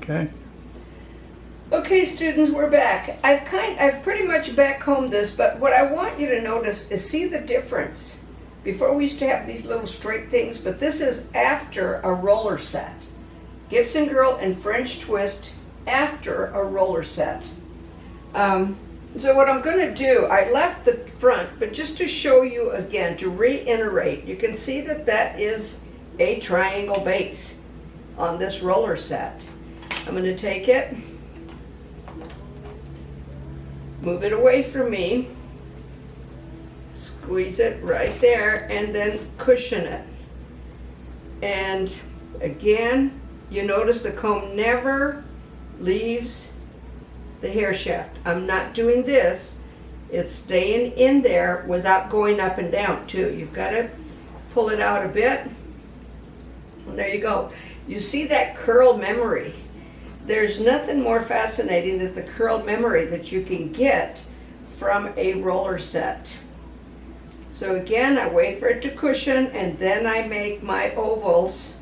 Okay. Okay, students, we're back. I've pretty much backcombed this, but what I want you to notice is see the difference. Before we used to have these little straight things, but this is after a roller set. Gibson Girl and French Twist after a roller set. So what I'm going to do, I left the front, but just to show you again, to reiterate, you can see that that is a triangle base on this roller set. I'm going to take it, move it away from me, squeeze it right there, and then cushion it. And again, you notice the comb never leaves the hair shaft. I'm not doing this. It's staying in there without going up and down too. You've got to pull it out a bit. And there you go. You see that curl memory. There's nothing more fascinating than the curl memory that you can get from a roller set. So again, I wait for it to cushion and then I make my ovals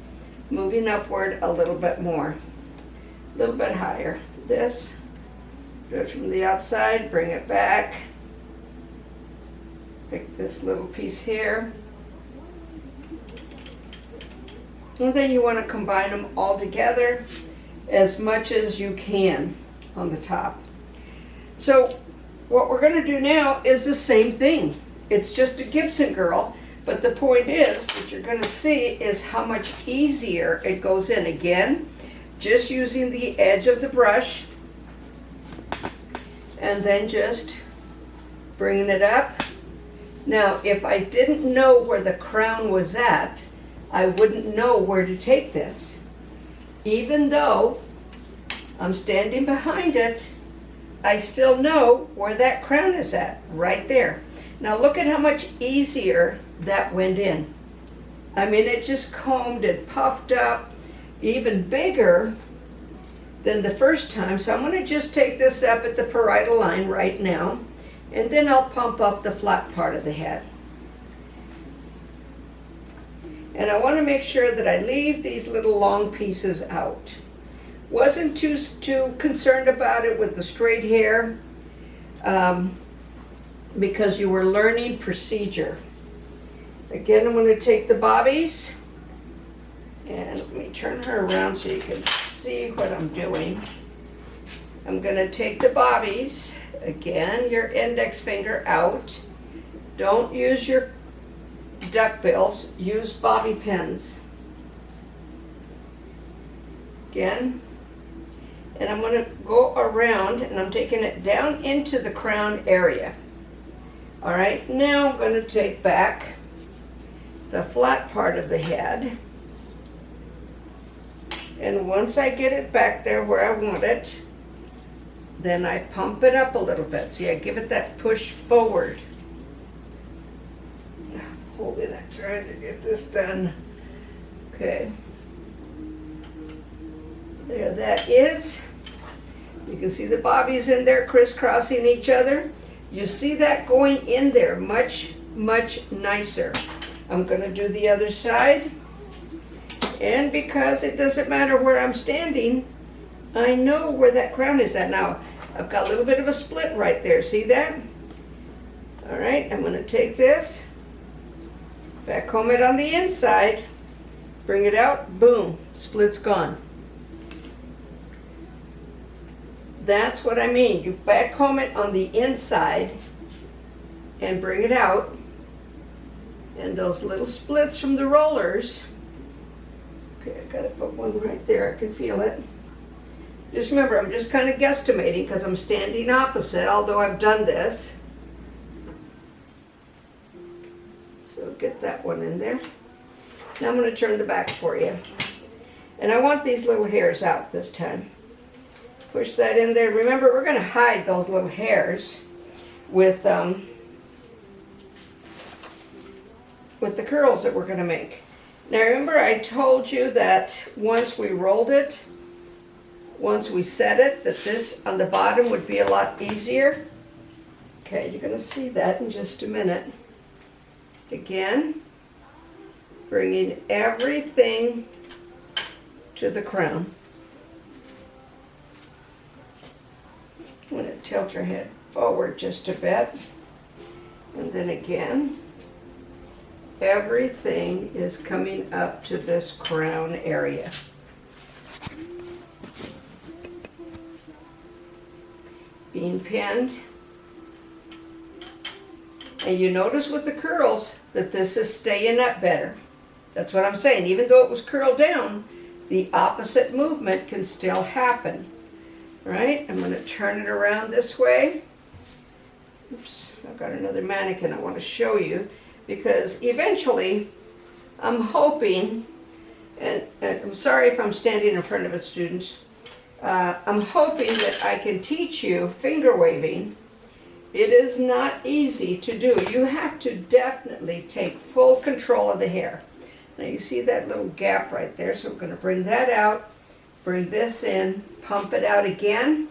moving upward a little bit more, a little bit higher. This, do it from the outside, bring it back, pick this little piece here. And then you want to combine them all together as much as you can on the top. So what we're going to do now is the same thing. It's just a Gibson Girl, but the point is that you're going to see is how much easier it goes in. Again, just using the edge of the brush and then just bringing it up. Now, if I didn't know where the crown was at, I wouldn't know where to take this. Even though I'm standing behind it, I still know where that crown is at, right there. Now look at how much easier that went in. I mean, it just combed and puffed up even bigger than the first time. So I'm going to just take this up at the parietal line right now, and then I'll pump up the flat part of the head. And I want to make sure that I leave these little long pieces out. Wasn't too concerned about it with the straight hair because you were learning procedure. Again, I'm going to take the bobbies and let me turn her around so you can see what I'm doing. I'm going to take the bobbies, again, your index finger out. Don't use your duck bills, use bobby pins. Again, and I'm going to go around and I'm taking it down into the crown area. All right, now I'm going to take back the flat part of the head, and once I get it back there where I want it, then I pump it up a little bit. See, I give it that push forward. Hold it, I'm trying to get this done. Okay. There that is. You can see the bobbies in there crisscrossing each other. You see that going in there much, much nicer. I'm going to do the other side. And because it doesn't matter where I'm standing, I know where that crown is at. Now, I've got a little bit of a split right there. See that? All right, I'm going to take this, back comb it on the inside, bring it out, boom, split's gone. That's what I mean. You back comb it on the inside and bring it out, and those little splits from the rollers. Okay, I gotta put one right there. I can feel it. Just remember, I'm just kind of guesstimating because I'm standing opposite, although I've done this. So get that one in there. Now I'm going to turn the back for you. And I want these little hairs out this time. Push that in there. Remember, we're going to hide those little hairs with the curls that we're going to make. Now remember, I told you that once we rolled it, once we set it, that this on the bottom would be a lot easier. Okay, you're going to see that in just a minute. Again, bringing everything to the crown. tilt your head forward just a bit. And then again, everything is coming up to this crown area. Being pinned. And you notice with the curls that this is staying up better. That's what I'm saying. Even though it was curled down, the opposite movement can still happen. Right? I'm going to turn it around this way. Oops, I've got another mannequin I want to show you, because eventually I'm hoping, and I'm sorry if I'm standing in front of it, students, I'm hoping that I can teach you finger waving. It is not easy to do. You have to definitely take full control of the hair. Now you see that little gap right there, so we're going to bring that out, bring this in, pump it out again.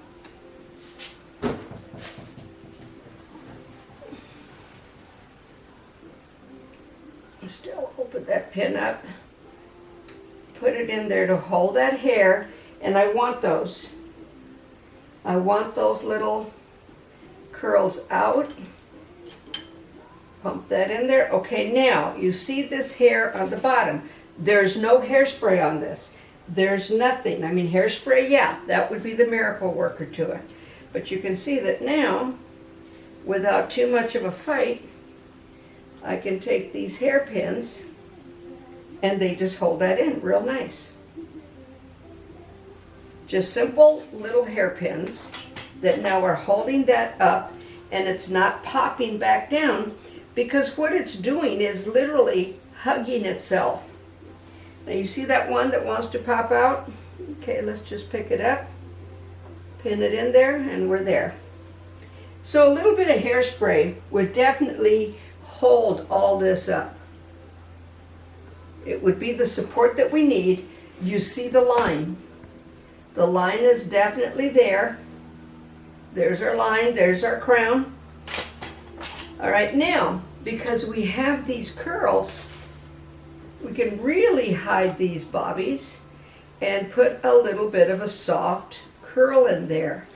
Still open that pin up, put it in there to hold that hair, and I want those little curls out. Pump that in there. Okay, now you see this hair on the bottom. There's no hairspray on this. There's nothing. I mean, hairspray, yeah, that would be the miracle worker to it. But you can see that now, without too much of a fight, I can take these hairpins and they just hold that in real nice. Just simple little hairpins that now are holding that up, and it's not popping back down, because what it's doing is literally hugging itself. Now you see that one that wants to pop out? Okay, let's just pick it up, pin it in there, and we're there. So a little bit of hairspray would definitely hold all this up. It would be the support that we need. You see the line. The line is definitely there. There's our line, there's our crown. All right, now, because we have these curls, we can really hide these bobbies and put a little bit of a soft curl in there,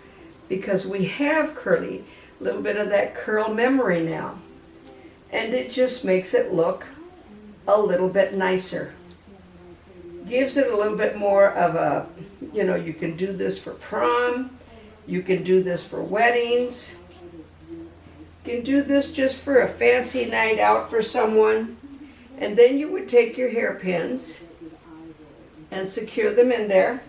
because we have curly, a little bit of that curl memory now. And it just makes it look a little bit nicer. Gives it a little bit more of a, you know, you can do this for prom, you can do this for weddings, you can do this just for a fancy night out for someone. And then you would take your hairpins and secure them in there.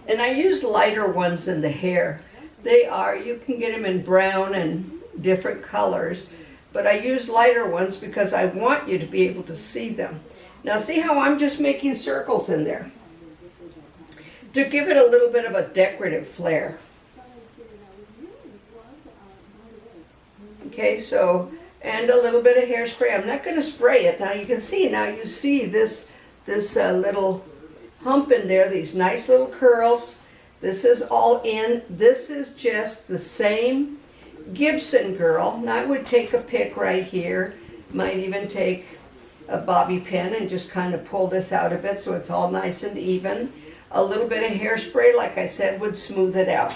And I use lighter ones in the hair. You can get them in brown and different colors, but I use lighter ones because I want you to be able to see them. Now see how I'm just making circles in there to give it a little bit of a decorative flair. Okay, so, and a little bit of hairspray. I'm not going to spray it. Now you can see, you see this little hump in there, these nice little curls. This is all in. This is just the same Gibson girl. Now I would take a pick right here, might even take a bobby pin and just kind of pull this out a bit so it's all nice and even. A little bit of hairspray, like I said, would smooth it out.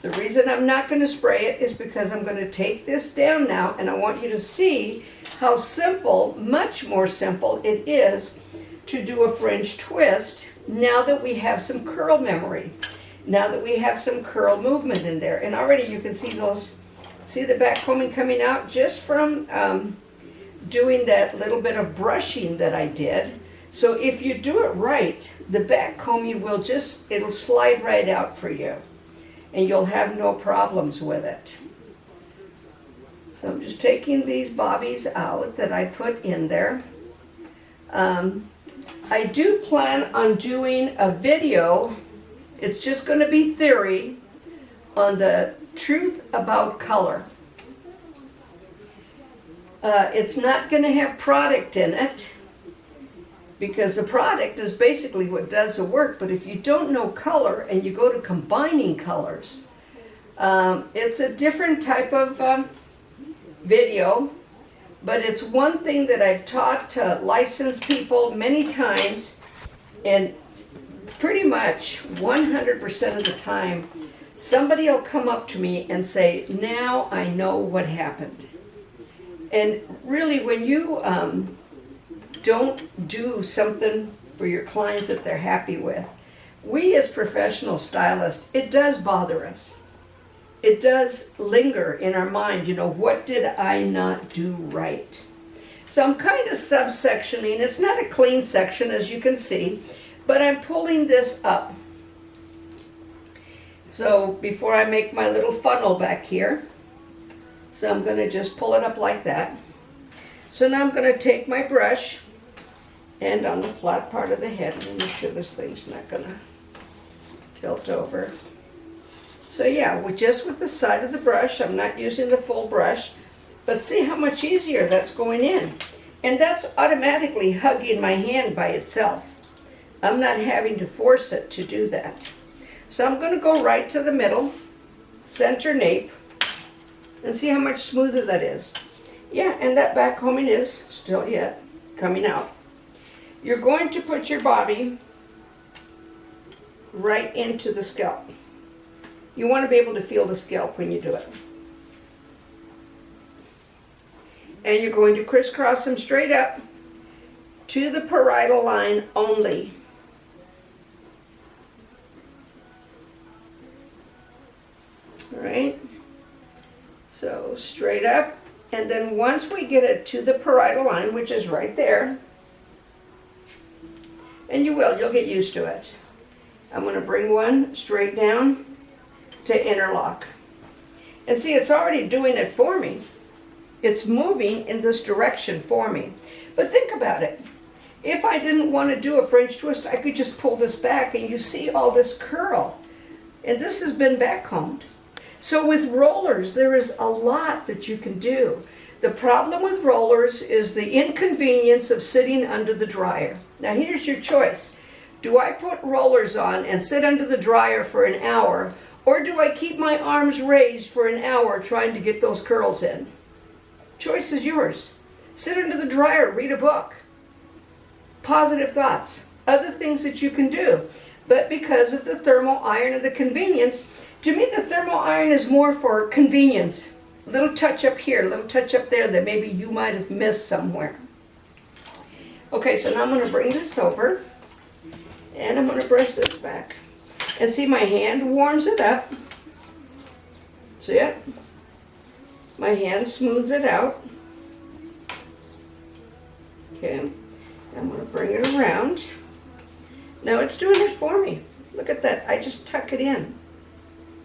The reason I'm not going to spray it is because I'm going to take this down now, and I want you to see how simple, much more simple it is to do a French twist now that we have some curl memory, now that we have some curl movement in there. And already you can see those. See the back combing coming out just from doing that little bit of brushing that I did. So if you do it right, the back combing will it'll slide right out for you, and you'll have no problems with it. So I'm just taking these bobbies out that I put in there. I do plan on doing a video. It's just going to be theory on the truth about color. It's not going to have product in it, because the product is basically what does the work. But if you don't know color and you go to combining colors, it's a different type of video. But it's one thing that I've taught to licensed people many times, and pretty much 100% of the time somebody will come up to me and say, now I know what happened. And really, when you don't do something for your clients that they're happy with, we as professional stylists, it does bother us. It does linger in our mind, you know, what did I not do right? So I'm kind of subsectioning. It's not a clean section, as you can see, but I'm pulling this up. So before I make my little funnel back here, so I'm going to just pull it up like that. So now I'm going to take my brush and on the flat part of the head, let me make sure this thing's not going to tilt over. So yeah, with the side of the brush, I'm not using the full brush, but see how much easier that's going in. And that's automatically hugging my hand by itself. I'm not having to force it to do that. So I'm going to go right to the middle, center nape, and see how much smoother that is. Yeah, and that back combing is still yet coming out. You're going to put your bobby right into the scalp. You want to be able to feel the scalp when you do it. And you're going to crisscross them straight up to the parietal line only. All right, so straight up, and then once we get it to the parietal line, which is right there, and you'll get used to it. I'm going to bring one straight down to interlock. And see, it's already doing it for me. It's moving in this direction for me. But think about it. If I didn't want to do a French twist, I could just pull this back and you see all this curl. And this has been backcombed. So with rollers, there is a lot that you can do. The problem with rollers is the inconvenience of sitting under the dryer. Now here's your choice. Do I put rollers on and sit under the dryer for an hour, or do I keep my arms raised for an hour trying to get those curls in? Choice is yours. Sit under the dryer, read a book. Positive thoughts, other things that you can do. But because of the thermal iron and the convenience, to me the thermal iron is more for convenience. A little touch up here, a little touch up there that maybe you might have missed somewhere. Okay, so now I'm going to bring this over and I'm going to brush this back. And see, my hand warms it up. See it? My hand smooths it out. Okay, I'm going to bring it around. Now it's doing it for me. Look at that, I just tuck it in.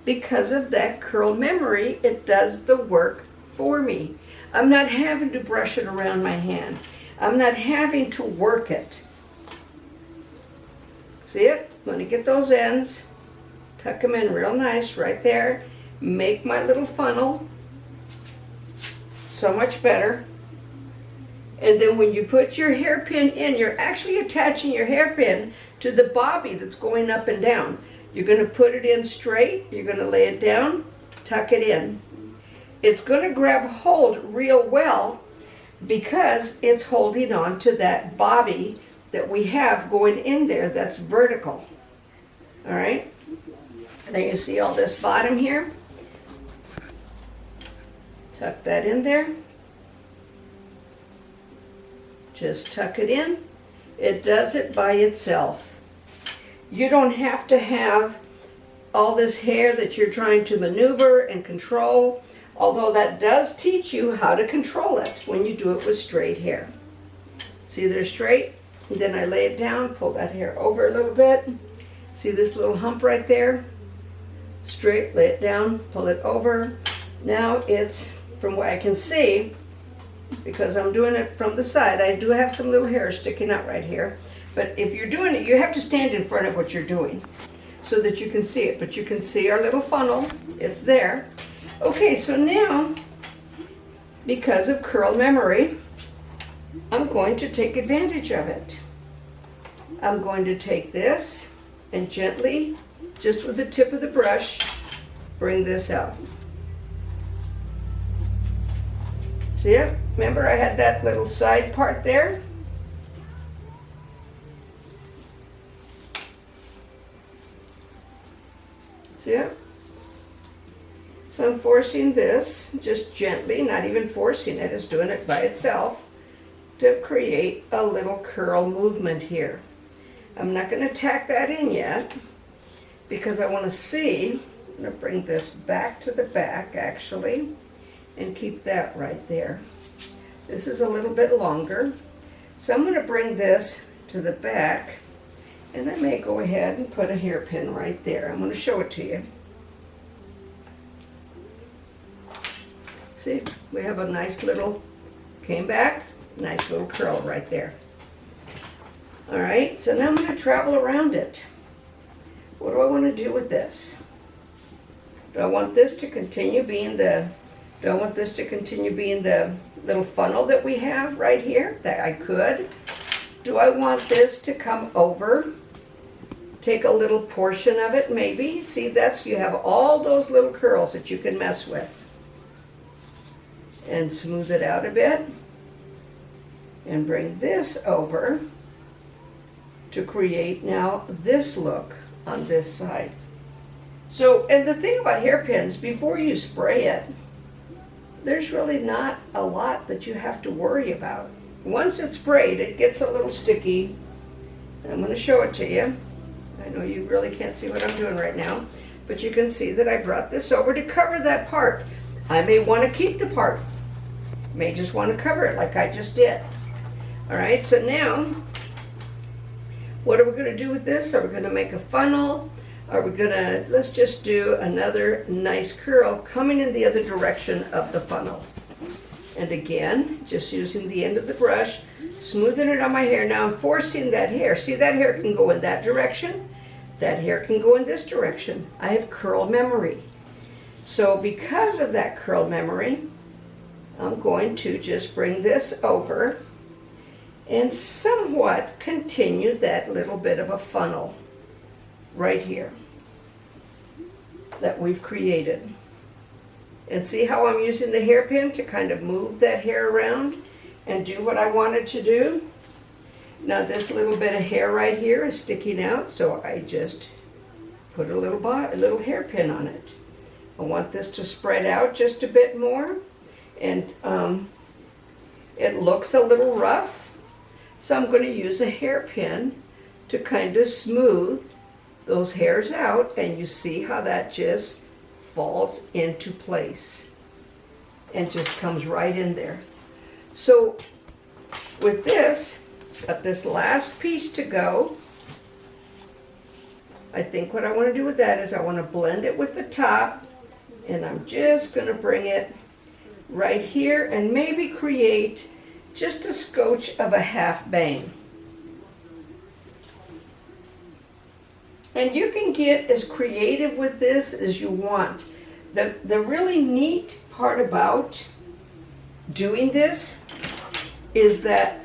Because of that curl memory, it does the work for me. I'm not having to brush it around my hand. I'm not having to work it. See it? I'm going to get those ends, tuck them in real nice right there, make my little funnel. So much better. And then when you put your hairpin in, you're actually attaching your hairpin to the bobby that's going up and down. You're going to put it in straight, you're going to lay it down, tuck it in. It's going to grab hold real well because it's holding on to that bobby that we have going in there that's vertical. All right? Now you see all this bottom here? Tuck that in there. Just tuck it in. It does it by itself. You don't have to have all this hair that you're trying to maneuver and control, although that does teach you how to control it when you do it with straight hair. See, they're straight, and then I lay it down, pull that hair over a little bit. See this little hump right there? Straight, lay it down, pull it over. Now it's, from what I can see, because I'm doing it from the side, I do have some little hair sticking out right here. But if you're doing it, you have to stand in front of what you're doing so that you can see it. But you can see our little funnel. It's there. Okay, so now, because of curl memory, I'm going to take advantage of it. I'm going to take this and gently, just with the tip of the brush, bring this out. See it? Remember I had that little side part there? See it? So I'm forcing this just gently, not even forcing it, it's doing it by itself to create a little curl movement here. I'm not going to tack that in yet because I want to see. I'm going to bring this back to the back actually and keep that right there. This is a little bit longer. So I'm going to bring this to the back, and I may go ahead and put a hairpin right there. I'm going to show it to you. See, we have a nice little, came back, nice little curl right there. All right, so now I'm going to travel around it. What do I want to do with this? Do I want this to continue being the, little funnel that we have right here that I could? Do I want this to come over? Take a little portion of it maybe. See, that's, you have all those little curls that you can mess with. And smooth it out a bit. And bring this over to create now this look on this side. So, and the thing about hairpins, before you spray it, there's really not a lot that you have to worry about. Once it's sprayed, it gets a little sticky. I'm going to show it to you. I know you really can't see what I'm doing right now, but you can see that I brought this over to cover that part. I may want to keep the part. May just want to cover it like I just did. All right, so now, what are we going to do with this? Are we going to make a funnel? Are we going to, let's just do another nice curl coming in the other direction of the funnel. And again, just using the end of the brush, smoothing it on my hair. Now I'm forcing that hair. See, that hair can go in that direction. That hair can go in this direction. I have curl memory. So because of that curl memory, I'm going to just bring this over and somewhat continue that little bit of a funnel right here that we've created. And see how I'm using the hairpin to kind of move that hair around and do what I wanted to do? Now this little bit of hair right here is sticking out, so I just put a little hairpin on it. I want this to spread out just a bit more, and it looks a little rough. So I'm going to use a hairpin to kind of smooth those hairs out, and you see how that just falls into place and just comes right in there. So with this, got this last piece to go. I think what I want to do with that is I want to blend it with the top, and I'm just going to bring it right here and maybe create just a scotch of a half bang. And you can get as creative with this as you want. The really neat part about doing this is that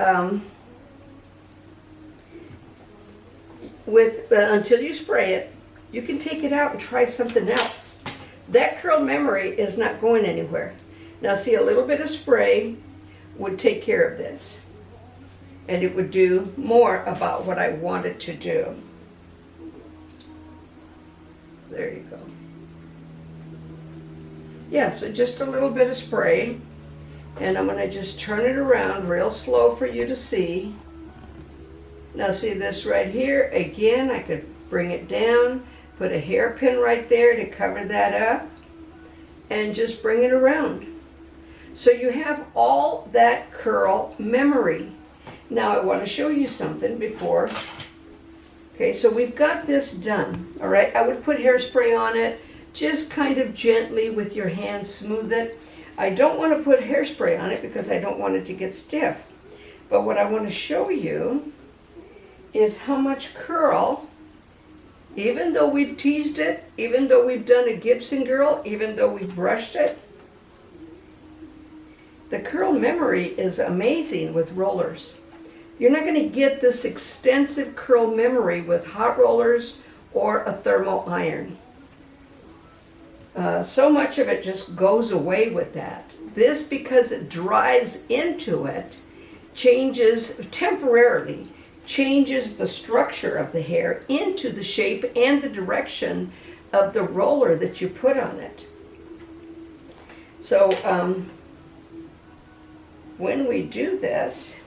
until you spray it, you can take it out and try something else. That curl memory is not going anywhere. Now see, a little bit of spray would take care of this, and it would do more about what I wanted to do. There you go. Yeah, so just a little bit of spray, and I'm going to just turn it around real slow for you to see. Now see this right here, again, I could bring it down, put a hairpin right there to cover that up, and just bring it around. So you have all that curl memory. Now I want to show you something before. Okay, so we've got this done, all right? I would put hairspray on it, just kind of gently with your hand smooth it. I don't want to put hairspray on it because I don't want it to get stiff. But what I want to show you is how much curl, even though we've teased it, even though we've done a Gibson girl, even though we've brushed it, the curl memory is amazing with rollers. You're not going to get this extensive curl memory with hot rollers or a thermal iron. So much of it just goes away with that. This, because it dries into it, temporarily changes the structure of the hair into the shape and the direction of the roller that you put on it. So when we do this,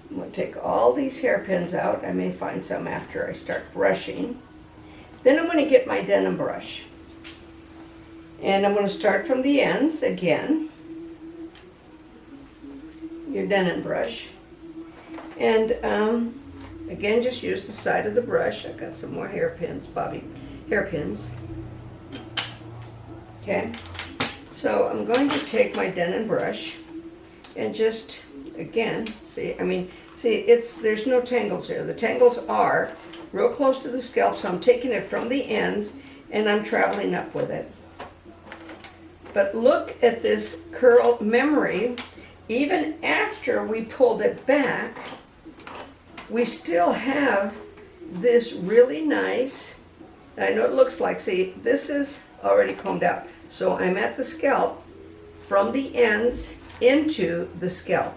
I'm going to take all these hairpins out. I may find some after I start brushing. Then I'm going to get my denim brush. And I'm going to start from the ends again. Your denim brush. And again, just use the side of the brush. I've got some more hairpins, bobby hairpins. Okay. So I'm going to take my denim brush and just, again, see, there's no tangles here. The tangles are real close to the scalp, so I'm taking it from the ends and I'm traveling up with it. But look at this curl memory. Even after we pulled it back, we still have this really nice, I know it looks like, see, this is already combed out. So I'm at the scalp from the ends into the scalp.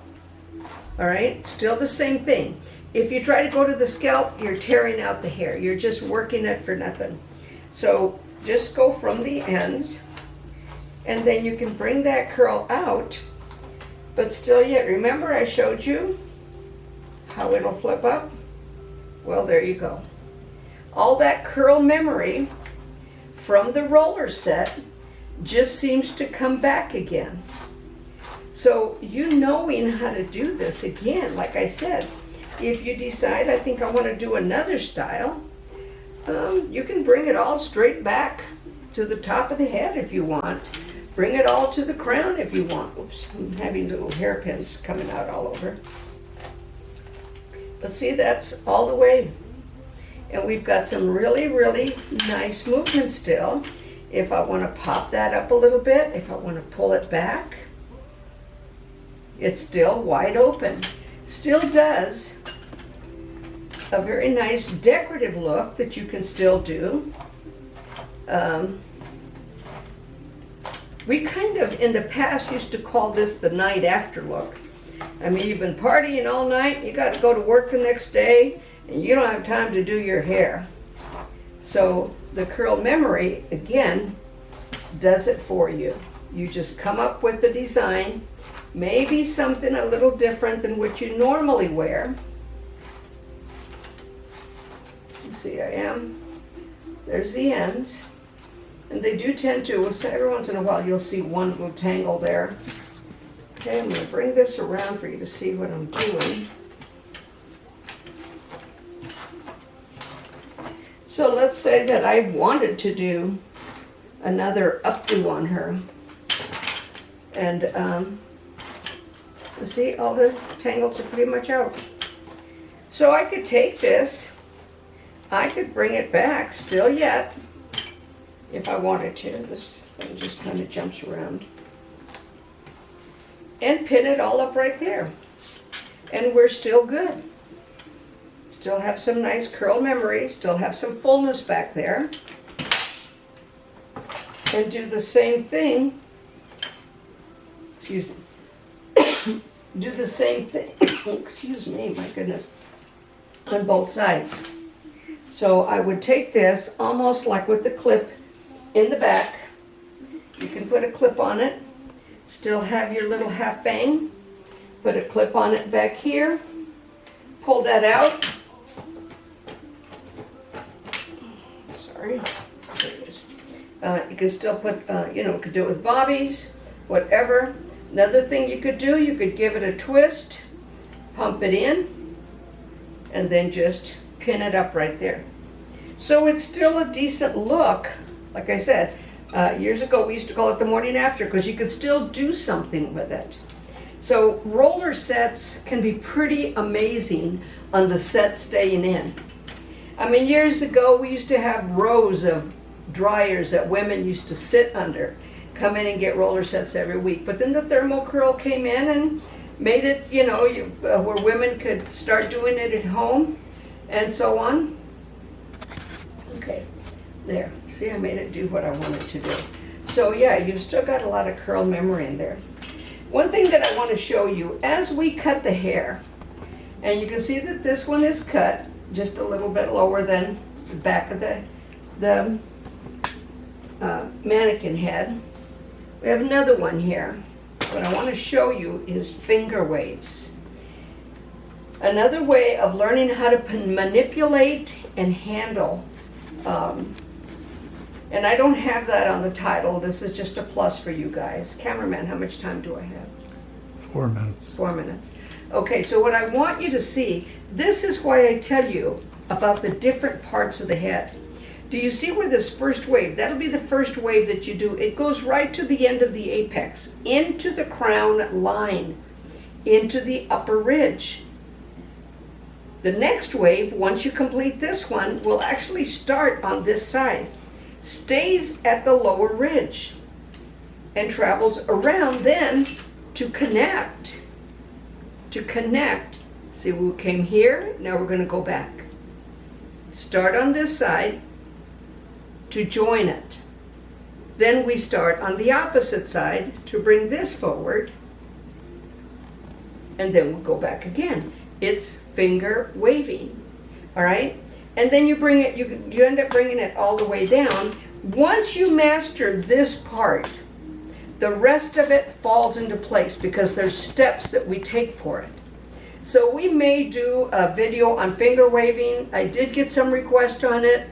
All right, still the same thing. If you try to go to the scalp, you're tearing out the hair. You're just working it for nothing. So just go from the ends, and then you can bring that curl out, but still yet, remember I showed you how it'll flip up? Well, there you go. All that curl memory from the roller set just seems to come back again. So you knowing how to do this again, like I said, if you decide, I think I want to do another style, you can bring it all straight back to the top of the head if you want. Bring it all to the crown if you want. Oops, I'm having little hairpins coming out all over. But see, that's all the way. And we've got some really, really nice movement still. If I want to pop that up a little bit, if I want to pull it back, it's still wide open. Still does a very nice decorative look that you can still do. We kind of, in the past, used to call this the night after look. I mean, you've been partying all night, you got to go to work the next day, and you don't have time to do your hair. So the curl memory, again, does it for you. You just come up with the design, maybe something a little different than what you normally wear. You see, there's the ends. And they do tend to, every once in a while you'll see one little tangle there. Okay, I'm going to bring this around for you to see what I'm doing. So let's say that I wanted to do another updo on her. And see, all the tangles are pretty much out. So I could take this, I could bring it back still yet, if I wanted to. This thing just kind of jumps around. And pin it all up right there. And we're still good. Still have some nice curl memory, still have some fullness back there. And do the same thing, excuse me, do the same thing, excuse me, my goodness, on both sides. So I would take this almost like with the clip in the back. You can put a clip on it, still have your little half bang, put a clip on it back here, pull that out. Sorry, there it is. You can still put, you could do it with bobbies, whatever. Another thing you could do, you could give it a twist, pump it in, and then just pin it up right there. So it's still a decent look. Like I said, years ago we used to call it the morning after because you could still do something with it. So roller sets can be pretty amazing on the set staying in. I mean, years ago we used to have rows of dryers that women used to sit under, come in and get roller sets every week. But then the thermal curl came in and made it, where women could start doing it at home and so on. Okay, there. See, I made it do what I wanted to do. So yeah, you've still got a lot of curl memory in there. One thing that I want to show you, as we cut the hair, and you can see that this one is cut just a little bit lower than the back of the mannequin head. We have another one here. What I want to show you is finger waves. Another way of learning how to manipulate and handle. And I don't have that on the title. This is just a plus for you guys. Cameraman, how much time do I have? 4 minutes. 4 minutes. Okay, so what I want you to see, this is why I tell you about the different parts of the head. Do you see where this first wave, that'll be the first wave that you do. It goes right to the end of the apex, into the crown line, into the upper ridge. The next wave, once you complete this one, will actually start on this side, stays at the lower ridge, and travels around then to connect. See, we came here, now we're going to go back. Start on this side to join it. Then we start on the opposite side to bring this forward, and then we'll go back again. It's finger waving, all right? And then you bring it, you end up bringing it all the way down. Once you master this part, the rest of it falls into place because there's steps that we take for it. So we may do a video on finger waving. I did get some requests on it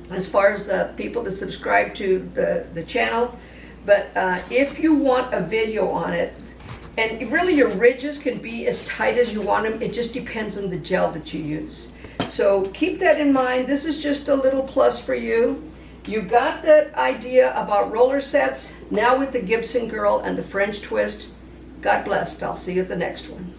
as far as the people that subscribe to the channel. But if you want a video on it, and really your ridges can be as tight as you want them, it just depends on the gel that you use. So keep that in mind. This is just a little plus for you. You got the idea about roller sets. Now with the Gibson girl and the French twist, God bless. I'll see you at the next one.